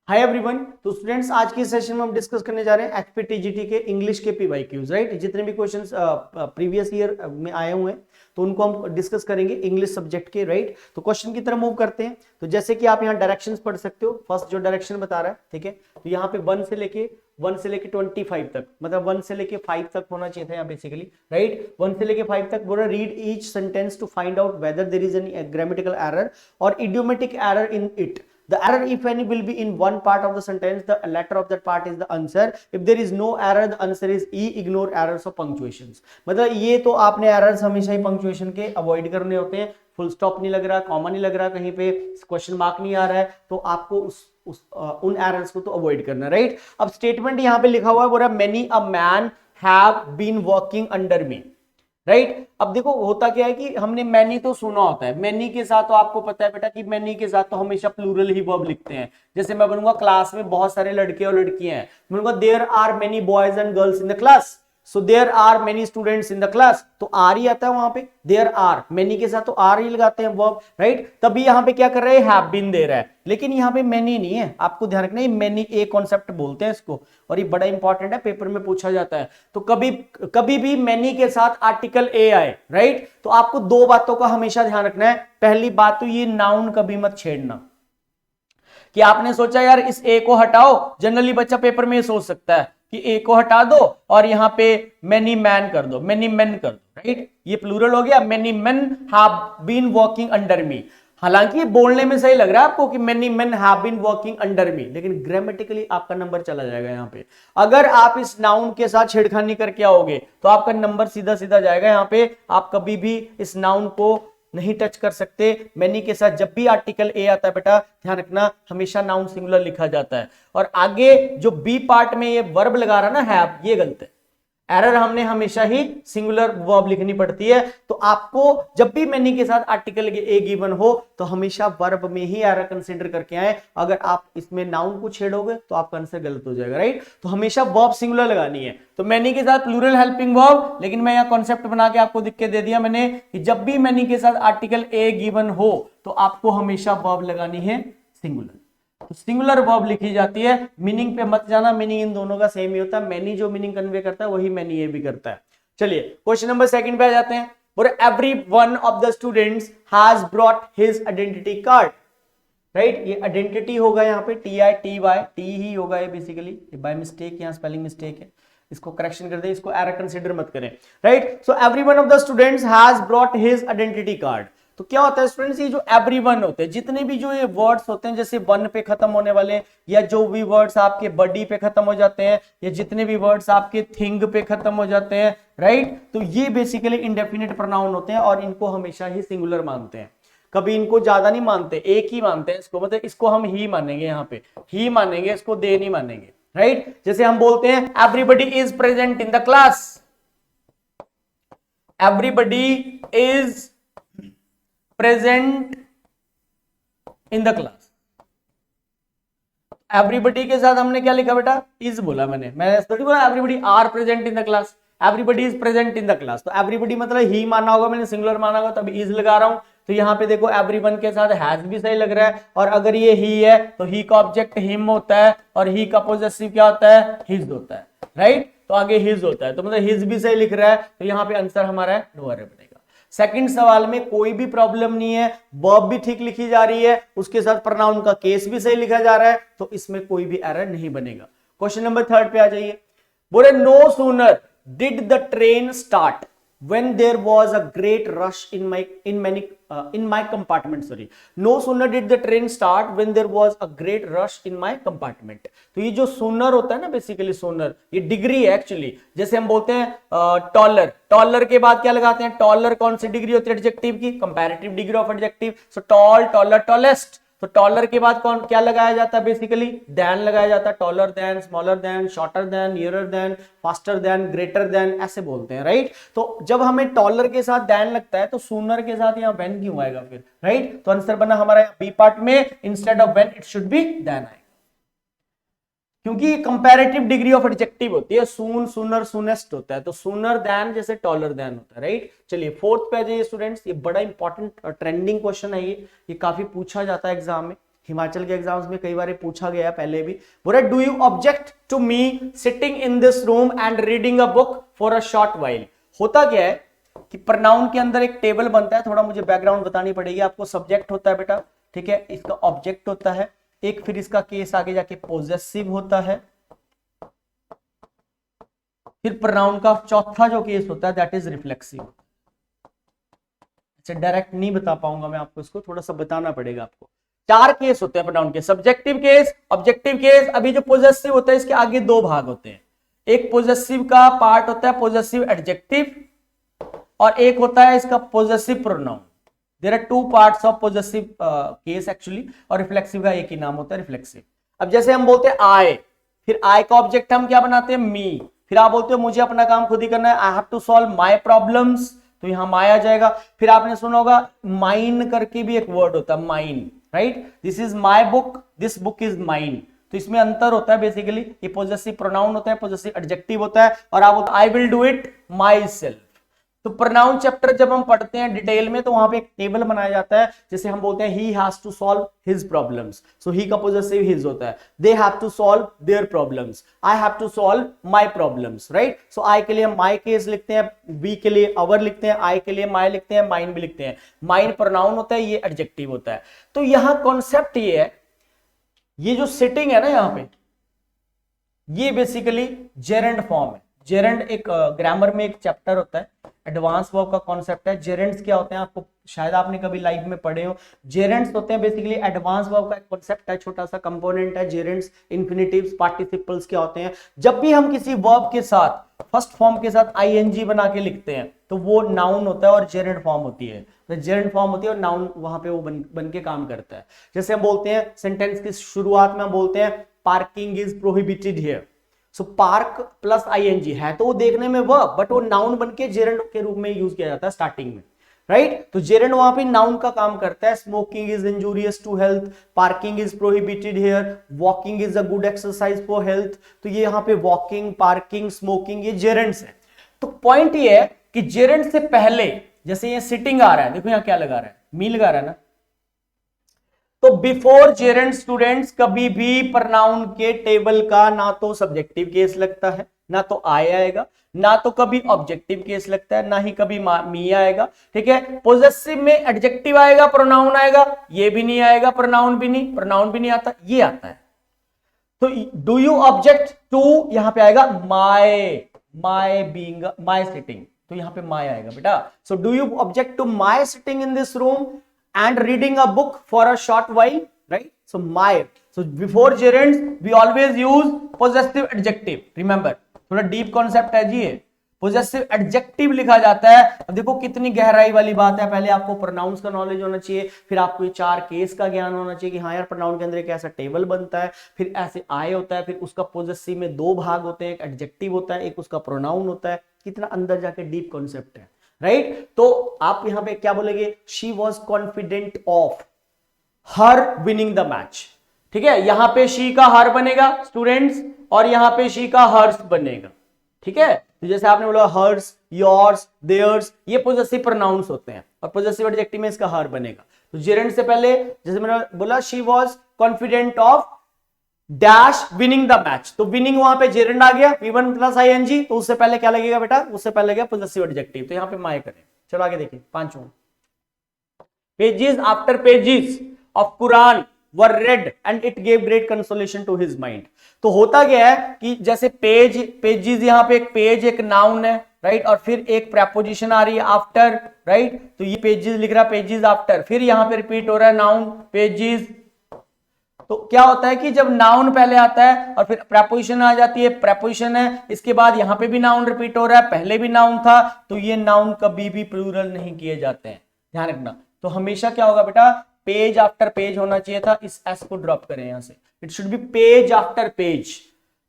Hi everyone. तो students आज की सेशन में हम डिस्कस करने जा रहे हैं एचपीटीजीटी के इंग्लिश के पीवाईक्यूज, राइट। जितने भी क्वेश्चंस प्रीवियस ईयर में आए हुए हैं तो उनको हम डिस्कस करेंगे इंग्लिश सब्जेक्ट के, राइट। तो क्वेश्चन की तरफ मूव करते हैं। तो जैसे कि आप यहाँ डायरेक्शंस पढ़ सकते हो। फर्स्ट जो डायरेक्शन बता रहा है, ठीक है, तो यहाँ पे 1 से लेके 25 तक, मतलब 1 से लेके 5 तक होना चाहिए था यहाँ बेसिकली, राइट। 1 से लेके 5 तक बोल रहा है read each sentence to find out whether there is any grammatical error और idiomatic error in it. The error, if any, will be in one part of the sentence. The letter of that part is the answer. If there is no error, the answer is E. Ignore errors of punctuations. मतलब ये तो आपने errors हमेशा ही punctuation के avoid करने होते हैं। Full stop नहीं लग रहा, कॉमा नहीं लग रहा, कहीं पे क्वेश्चन मार्क नहीं आ रहा है, तो आपको उन एरर्स को तो अवॉइड करना, राइट। अब स्टेटमेंट यहाँ पे लिखा हुआ है, बोला many a man have been working under me, right. अब देखो होता क्या है कि हमने मैनी तो सुना होता है, मैनी के साथ तो आपको पता है बेटा कि मैनी के साथ तो हमेशा प्लूरल ही वर्ब लिखते हैं। जैसे मैं बोलूंगा क्लास में बहुत सारे लड़के और लड़कियां हैं, मैं बोलूंगा there are many boys and girls in the class, so there are many students in the class, तो आर ही आता है वहां पे, देयर आर, मेनी के साथ तो आर ही लगाते हैं वर्ब, राइट। तभी यहां पे क्या कर रहे हैं, हैव बीन दे रहा है, लेकिन यहां पे मेनी नहीं है। आपको ध्यान रखना है, मेनी ए कॉन्सेप्ट बोलते हैं इसको, और ये बड़ा इंपॉर्टेंट है, पेपर में पूछा जाता है। तो कभी कभी भी मेनी के साथ आर्टिकल ए आए, राइट, तो आपको दो बातों का हमेशा ध्यान रखना है। पहली बात तो ये नाउन कभी मत छेड़ना, कि आपने सोचा यार इस ए को हटाओ, जनरली बच्चा पेपर में ये सोच सकता है कि ए को हटा दो और यहां पे मेनी मैन कर दो, मेनी मेन कर दो, राइट। ये प्लूरल हो गया, many men have been working under me. हालांकि ये बोलने में सही लग रहा है आपको कि many men have been working under me, लेकिन ग्रामेटिकली आपका नंबर चला जाएगा यहाँ पे। अगर आप इस नाउन के साथ छेड़खानी करके आओगे तो आपका नंबर सीधा सीधा जाएगा यहाँ पे। आप कभी भी इस नाउन को नहीं टच कर सकते। मैनी के साथ जब भी आर्टिकल ए आता है बेटा, ध्यान रखना हमेशा नाउन सिंगुलर लिखा जाता है। और आगे जो बी पार्ट में ये वर्ब लगा रहा ना हैव, ये गलत है। एरर हमने हमेशा ही सिंगुलर वर्ब लिखनी पड़ती है। तो आपको जब भी मैनी के साथ आर्टिकल ए गिवन हो तो हमेशा वर्ब में ही एरर कंसीडर करके आए। अगर आप इसमें नाउन को छेड़ोगे तो आपका आंसर गलत हो जाएगा, राइट। तो हमेशा वर्ब सिंगुलर लगानी है। तो मैनी के साथ प्लूरल हेल्पिंग वर्ब, लेकिन मैं यहां कॉन्सेप्ट बना के आपको लिख के दे दिया मैंने कि जब भी मैनी के साथ आर्टिकल ए गिवन हो तो आपको हमेशा वर्ब लगानी है सिंगुलर। तो सिंगुलर वर्ब लिखी जाती है। मीनिंग पे मत जाना, मीनिंग इन दोनों का सेम ही होता है। मैनी जो मीनिंग कन्वे करता है वही मैनी ये भी करता है। चलिए क्वेश्चन नंबर 2 पे आ जाते हैं। बोले every one of the students has brought his identity card, right. ये आइडेंटिटी होगा यहाँ पे TITY, टी ही होगा ये बेसिकली, बाय मिस्टेक यहाँ स्पेलिंग मिस्टेक है, इसको करेक्शन कर दे, इसको एरर कंसीडर मत करें, right. So every one of the students has brought his identity card. तो क्या होता है स्टूडेंट्स, ये जो एवरीवन होते हैं, जितने भी जो ये वर्ड्स होते हैं जैसे वन पे खत्म होने वाले, या जो भी वर्ड्स आपके बडी पे खत्म हो जाते हैं, या जितने भी वर्ड्स आपके थिंग पे खत्म हो जाते हैं, राइट, तो ये बेसिकली इंडेफिनिट प्रोनाउन होते हैं और इनको हमेशा ही सिंगुलर मानते हैं। कभी इनको ज्यादा नहीं मानते, एक ही मानते हैं इसको, मतलब इसको हम ही मानेंगे, यहाँ पे ही मानेंगे, इसको दे नहीं मानेंगे, राइट। जैसे हम बोलते हैं everybody is present in the class, everybody is present in the class. Everybody के साथ हमने क्या लिखा बेटा, इज बोला मैं थोड़ी बोला everybody are present in the class, everybody is present in the class. तो एवरीबडी मतलब ही माना होगा, मैंने सिंगुलर माना होगा तब इज लगा रहा हूं। तो यहाँ पे देखो एवरीवन के साथ हैज भी सही लग रहा है, और अगर ये ही है तो ही का ऑब्जेक्ट हिम होता है और ही का पोजेसिव क्या होता है, हिज होता है, राइट। तो आगे हिज होता है, तो मतलब हिज भी सही लिख रहा है। तो यहाँ पे आंसर हमारा है नो एरर बनेगा। सेकंड सवाल में कोई भी प्रॉब्लम नहीं है, वर्ब भी ठीक लिखी जा रही है, उसके साथ प्रोनाउन का केस भी सही लिखा जा रहा है, तो इसमें कोई भी एरर नहीं बनेगा। क्वेश्चन नंबर 3 पे आ जाइए। बोले no sooner did the train start when there was a great rush in my compartment, sorry, no sooner did the train start when there was a great rush in my compartment। तो ये जो सोनर होता है ना, basically सोनर ये degree है actually. जैसे हम बोलते हैं टॉलर, टॉलर के बाद क्या लगाते हैं, टॉलर कौन सी डिग्री होती है एडजेक्टिव की, comparative degree of adjective. So tall, taller, tallest. तो टॉलर के बाद कौन क्या लगाया जाता है, बेसिकली देन लगाया जाता है। Taller than, smaller than, shorter than, nearer than, faster than, greater than, ऐसे बोलते हैं, राइट। तो जब हमें टॉलर के साथ देन लगता है तो सूनर के साथ यहाँ व्हेन क्यों आएगा फिर, राइट। तो आंसर बना हमारा बी पार्ट में, instead of when it should be than आएगा, क्योंकि कंपैरेटिव डिग्री ऑफ एडजेक्टिव होती है। सून, सूनर, सूनेस्ट होता है, तो सूनर देन जैसे टॉलर देन होता है, राइट। चलिए 4th पे आ जाइए स्टूडेंट्स। ये बड़ा इंपॉर्टेंट ट्रेंडिंग क्वेश्चन है, ये काफी पूछा जाता है एग्जाम में। हिमाचल के एग्जाम्स में कई बार पूछा गया है पहले भी। बोला do you object to me sitting in this room and reading a book for a short while. होता क्या है कि प्रनाउन के अंदर एक टेबल बनता है, थोड़ा मुझे बैकग्राउंड बतानी पड़ेगी आपको। सब्जेक्ट होता है बेटा, ठीक है, इसका ऑब्जेक्ट होता है एक, फिर इसका केस आगे जाके पोजेसिव होता है, फिर प्रनाउन का चौथा जो केस होता है दैट इज रिफ्लेक्सिव। अच्छा डायरेक्ट नहीं बता पाऊंगा मैं आपको, इसको थोड़ा सा बताना पड़ेगा आपको। 4 केस होते हैं प्रनाउन के, सब्जेक्टिव केस, ऑब्जेक्टिव केस। अभी जो पोजेसिव होता है इसके आगे 2 भाग होते हैं, एक पोजेसिव का पार्ट होता है पोजेसिव एडजेक्टिव, और एक होता है इसका possessive pronoun. There are 2 parts of possessive case actually, और रिफ्लेक्सिव का एक ही नाम होता है रिफ्लेक्सिव। अब जैसे हम बोलते हैं आई, फिर आई का ऑब्जेक्ट हम क्या बनाते हैं मी, फिर आप बोलते हो मुझे अपना काम खुद ही करना है, I have to solve my problems, तो यहां माय आ जाएगा। फिर आपने सुना होगा माइन करके भी एक वर्ड होता है mine, right, this is my book, this book is mine. तो इसमें अंतर होता है बेसिकली, ये पोजेसिव प्रोनाउन होता है, पोजेसिव एडजेक्टिव होता है, और आप बोलते I will do it my self. तो प्रोनाउन चैप्टर जब हम पढ़ते हैं डिटेल में तो वहां पे एक टेबल बनाया जाता है, जैसे हम बोलते हैं he has to solve his problems, so he का पोजेसिव हिज होता है, they have to solve their problems, I have to solve my problems, right. So I के लिए हम माय केस लिखते हैं, वी के लिए अवर लिखते हैं, आई के लिए माय लिखते हैं, माइन भी लिखते हैं। माइन प्रोनाउन होता है, ये एडजेक्टिव होता है। तो यहां कॉन्सेप्ट ये है, ये जो सिटिंग है ना यहां पे, ये बेसिकली जेरेंड फॉर्म है। जेरेंड एक ग्रामर में एक चैप्टर होता है, एडवांस वर्ब का कॉन्सेप्ट है। जेरेंड्स क्या होते हैं आपको शायद आपने कभी लाइफ में पढ़े हो। जेरेंड्स होते हैं बेसिकली एडवांस वर्ब का एक कॉन्सेप्ट है, छोटा सा कंपोनेंट है। जेरेंड्स, इन्फिनिटिव्स, पार्टिसिपल्स क्या होते हैं, जब भी हम किसी वर्ब के साथ फर्स्ट फॉर्म के साथ आईएनजी बना के लिखते हैं तो वो नाउन होता है और जेरेंड फॉर्म होती है। तो जेरेंड फॉर्म होती है और नाउन वहां पे वो बन के काम करता है। जैसे हम बोलते हैं सेंटेंस की शुरुआत में हम बोलते हैं parking is prohibited here, so park plus ING है तो वो देखने में वर्ब, बट वो नाउन बन के जेरेंड के रूप में यूज किया जाता है स्टार्टिंग में, राइट। तो जेरेंड वहां पे नाउन का काम करता है। Smoking is injurious to health, parking is prohibited here, walking is a good exercise for health. तो ये यहाँ पे वॉकिंग, पार्किंग, स्मोकिंग ये जेरेंड्स है। तो पॉइंट ये है कि जेरेंड से पहले जैसे ये सिटिंग आ रहा है, देखो यहाँ क्या लगा रहा है, मी लगा रहा है ना, तो बिफोर जेरेंड स्टूडेंट्स कभी भी प्रनाउन के टेबल का ना तो सब्जेक्टिव केस लगता है, ना तो आई आएगा, ना तो कभी ऑब्जेक्टिव केस लगता है, ना ही कभी मी आएगा, ठीक है। पोजेसिव में एडजेक्टिव आएगा, प्रोनाउन आएगा, ये भी नहीं आएगा, प्रोनाउन भी नहीं आता, ये आता है। तो डू यू ऑब्जेक्ट टू, यहां पे आएगा माय बीइंग, माय सिटिंग, तो यहां पे माय आएगा बेटा। So do you object to my sitting in this room and reading a book for a short while, right? So my, so before gerunds we always use possessive adjective, remember, थोड़ा deep concept है जी ये। possessive adjective लिखा जाता है। अब देखो कितनी गहराई वाली बात है, पहले आपको प्रोनाउंस का नॉलेज होना चाहिए, फिर आपको ये 4 केस का ज्ञान होना चाहिए कि हाँ यार प्रोनाउन के अंदर एक ऐसा टेबल बनता है, फिर ऐसे आए होता है, फिर उसका पोजेसिव में 2 भाग होते हैं, एक एडजेक्टिव होता है, एक उसका प्रोनाउन होता है। कितना अंदर जाके डीप कॉन्सेप्ट है, राइट। तो आप यहां पे क्या बोलेंगे, she was confident of her winning the match, ठीक है। यहां पे शी का हर बनेगा स्टूडेंट्स, और यहां पे शी का हर्स बनेगा, ठीक है। तो जैसे आपने बोला हर्स, योर्स, देयर्स, ये पोजेसिव प्रोनाउंस होते हैं, और पोजेसिव एडजेक्टिव में इसका हर बनेगा। तो जेरेंड से पहले जैसे मैंने बोला she was confident of dash winning the match, तो विनिंग वहां पे जेरेंड आ गया, V1 प्लस आईएनजी, तो उससे पहले क्या लगेगा बेटा, उससे पहले लगेगा पोजेसिव एडजेक्टिव, तो यहां पे माय करें। चलो आगे देखिए 5वां, pages after pages of Quran were read and it gave great consolation to his mind. तो होता क्या है कि जैसे पेजेस, यहां पे एक पेज एक नाउन है, राइट, और फिर एक प्रेपोजिशन आ रही है आफ्टर, राइट, तो ये पेजेस लिख रहा है, पेजेस आफ्टर, फिर यहां पे रिपीट हो रहा है नाउन पेजेस। तो क्या होता है कि जब नाउन पहले आता है और फिर प्रेपोजिशन आ जाती है, प्रेपोजिशन है, इसके बाद यहां पे भी नाउन रिपीट हो रहा है, पहले भी नाउन था, तो ये नाउन कभी भी प्लूरल नहीं किए जाते हैं, ध्यान रखना। तो हमेशा क्या होगा बेटा, पेज आफ्टर पेज होना चाहिए था, इस एस को ड्रॉप करें यहां से, it should B page after page.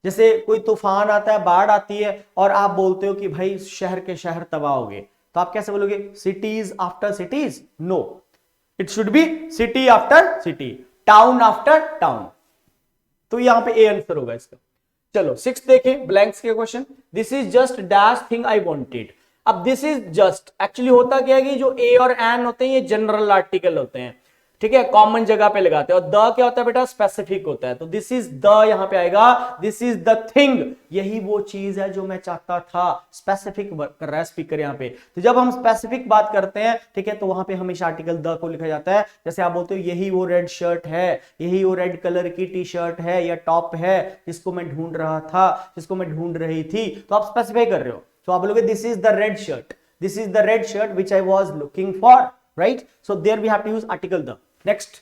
जैसे कोई तूफान आता है, बाढ़ आती है, और आप बोलते हो कि भाई शहर के शहर तबाह हो गए, तो आप कैसे बोलोगे, cities after cities, no, it should be city after city, town after town. तो यहां पे ए आंसर होगा इसका। चलो 6 देखें, ब्लैंक्स के question. This is just dash thing I wanted. अब दिस इज जस्ट एक्चुअली होता क्या है कि जो ए और एन होते हैं ये जनरल आर्टिकल होते हैं, ठीक है, कॉमन जगह पे लगाते हैं। और द क्या होता है बेटा, स्पेसिफिक होता है, तो दिस इज द यहां पे आएगा, दिस इज द थिंग, यही वो चीज है जो मैं चाहता था। स्पेसिफिक कर रहा है स्पीकर यहां पे। तो जब हम स्पेसिफिक बात करते हैं, ठीक है, तो वहां पे हमेशा आर्टिकल द को लिखा जाता है। जैसे आप बोलते हो यही वो रेड शर्ट है, यही वो रेड कलर की टी शर्ट है या टॉप है जिसको मैं ढूंढ रहा था, जिसको मैं ढूंढ रही थी, तो आप स्पेसिफाई कर रहे हो। तो आप बोलोगे this is the red shirt, this is the red shirt which I was looking for, right? So there we have to use article the. Next,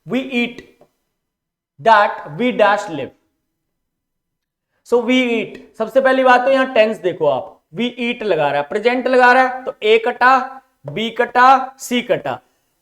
we eat that we dash live. So we eat, सबसे पहली बात तो यहां tense देखो आप, we eat लगा रहा है, प्रेजेंट लगा रहा है, तो A कटा, B कटा, C कटा।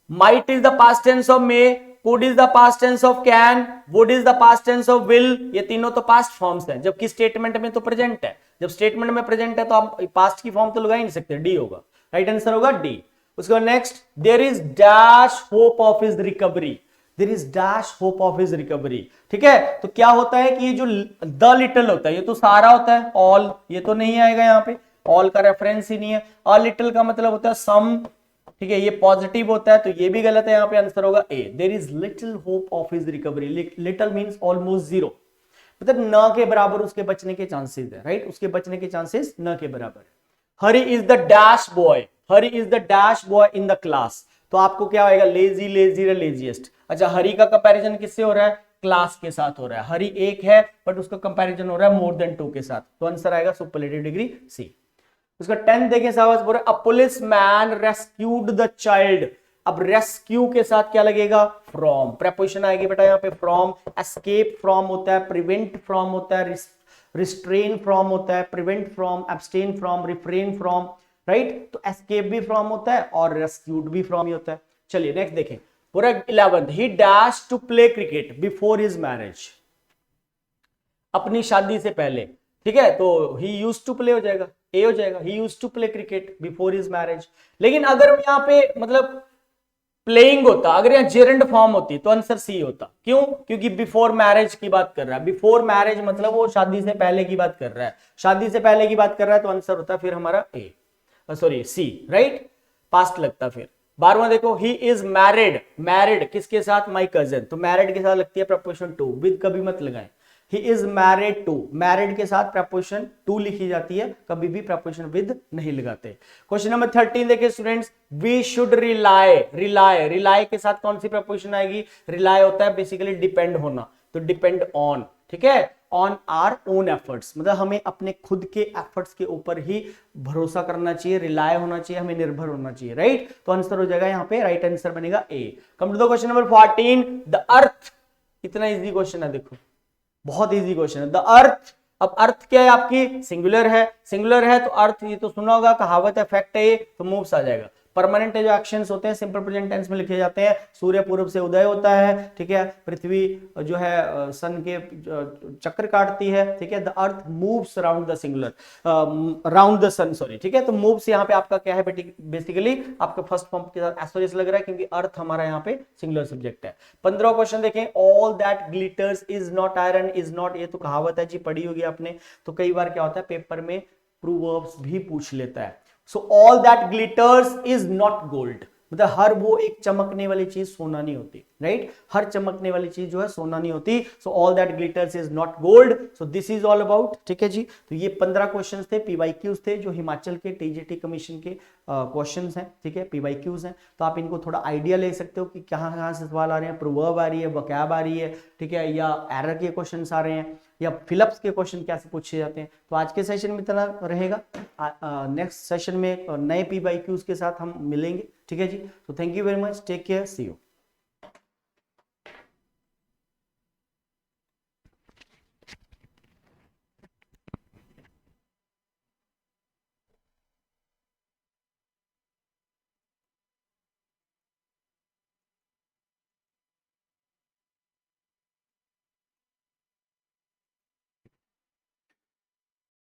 might is the past tense of may, could is the past tense of can, would is the past tense of will, ये तीनों तो पास्ट फॉर्म्स हैं, जबकि स्टेटमेंट में तो प्रेजेंट है। जब स्टेटमेंट में प्रेजेंट है तो आप पास्ट की फॉर्म तो लगा ही नहीं सकते, डी होगा, राइट आंसर होगा डी। उसके बाद next, there is dash hope of his recovery, there is dash hope of his recovery, ठीक है। तो क्या होता है कि ये जो द लिटिल होता है ये तो सारा होता है, ऑल ये तो नहीं आएगा यहाँ पे, ऑल का रेफरेंस ही नहीं है। अ लिटिल का मतलब होता है सम, ठीक है, ये पॉजिटिव होता है, तो ये भी गलत है, यहाँ पे आंसर होगा A, there is little hope of his recovery. Little means almost zero, मतलब न के बराबर उसके बचने के चांसेस है, राइट, उसके बचने के चांसेस न के बराबर है। Hari is the dash boy, Hari is the dash boy in the class, तो आपको क्या आएगा, लेजी, लेजी, लेजीएस्ट। अच्छा, हरी का कंपैरिजन किससे हो रहा है, क्लास के साथ हो रहा है। हरी एक है बट उसका कंपैरिजन हो रहा है मोर देन 2 के साथ, तो आंसर आएगा सुपरलेटिव डिग्री सी। उसका 10 देखें, साहब बोल रहे, अ police man rescued the child. अब रेस्क्यू के साथ क्या लगेगा, फ्रॉम, प्रेपोजिशन आएगी बेटा यहाँ पे फ्रॉम। एस्केप फ्रॉम होता है, प्रिवेंट फ्रॉम होता है, रिस्ट्रेन फ्रॉम होता है, prevent from, abstain from, refrain from, right. तो एस्केप भी फ्रॉम होता है और रेस्क्यूड भी फ्रॉम ही होता है। चलिए नेक्स्ट देखें, पूरा 11th, he dash to play cricket before his marriage, अपनी शादी से पहले, ठीक है, तो ही यूज्ड टू प्ले हो जाएगा, ए हो जाएगा, he used to play cricket before his marriage. लेकिन अगर यहाँ पे मतलब प्लेइंग होता, अगर यहाँ जेरेंड फॉर्म होती तो आंसर सी होता। क्यों, क्योंकि बिफोर मैरिज की बात कर रहा है, बिफोर मैरिज मतलब वो शादी से पहले की बात कर रहा है, शादी से पहले की बात कर रहा है, तो आंसर होता फिर हमारा ए, सॉरी सी, राइट, पास्ट लगता। फिर 12वां देखो, ही इज मैरिड, मैरिड किसके साथ, माई कजन, तो मैरिड के साथ लगती है प्रपोजिशन टू, विद कभी मत लगाएं। He is married to, married के साथ प्रपोजिशन टू लिखी जाती है, कभी भी प्रपोजिशन विद नहीं लगाते। क्वेश्चन नंबर 13 देखिए students, we should rely, rely, rely के साथ कौन सी प्रपोजिशन आएगी, रिलाई होता है बेसिकली डिपेंड होना, तो डिपेंड ऑन, ठीक है, ऑन आर ओन एफर्ट्स, मतलब हमें अपने खुद के एफर्ट्स के ऊपर ही भरोसा करना चाहिए, रिलाय होना चाहिए, हमें निर्भर होना चाहिए, राइट। तो आंसर हो जाएगा यहाँ पे, राइट आंसर बनेगा A. Come to the question number 14, the earth, इतना इजी क्वेश्चन है, देखो बहुत इजी क्वेश्चन है। द अर्थ, अब अर्थ क्या है आपकी, सिंगुलर है, सिंगुलर है तो अर्थ, ये तो सुना होगा, कहावत है, फैक्ट है, तो मूव्स आ जाएगा। परमानेंट जो एक्शंस होते हैं सिंपल प्रेजेंट टेंस में लिखे जाते हैं, सूर्य पूर्व से उदय होता है, ठीक है, पृथ्वी जो है सन के चक्कर काटती है, ठीक है, the earth moves around the singular, around the sun, sorry, ठीक है, तो मूव्स यहाँ पे आपका क्या है बेसिकली, आपका फर्स्ट फॉर्म के साथ एसओएस लग रहा है, क्योंकि अर्थ हमारा यहाँ पे सिंगुलर सब्जेक्ट है। 15वां क्वेश्चन देखें, all that glitters is not iron, is not, ये तो कहावत है जी, पढ़ी होगी आपने, तो कई बार क्या होता है पेपर में प्रूवर्ब्स भी पूछ लेता है। So all that glitters is not gold, मतलब हर वो एक चमकने वाली चीज सोना नहीं होती, राइट, हर चमकने वाली चीज जो है सोना नहीं होती। So all that glitters is not gold, so this is all about, ठीक है जी। तो ये 15 क्वेश्चंस थे, पीवाईक्यूज थे, जो हिमाचल के टीजीटी कमीशन के क्वेश्चंस हैं, ठीक है, पीवाईक्यूज हैं, तो आप इनको थोड़ा आइडिया ले सकते हो कि कहाँ से सवाल आ रहे हैं, प्रोवर्ब आ रही है, वोकैब आ रही है, ठीक है, या एरर के क्वेश्चन आ रहे हैं, या फिलअप्स के क्वेश्चन कैसे पूछे जाते हैं। तो आज के सेशन में इतना रहेगा, नेक्स्ट सेशन में नए पीवाईक्यूज के साथ हम मिलेंगे, ठीक है जी। तो thank you very much, take care, see you.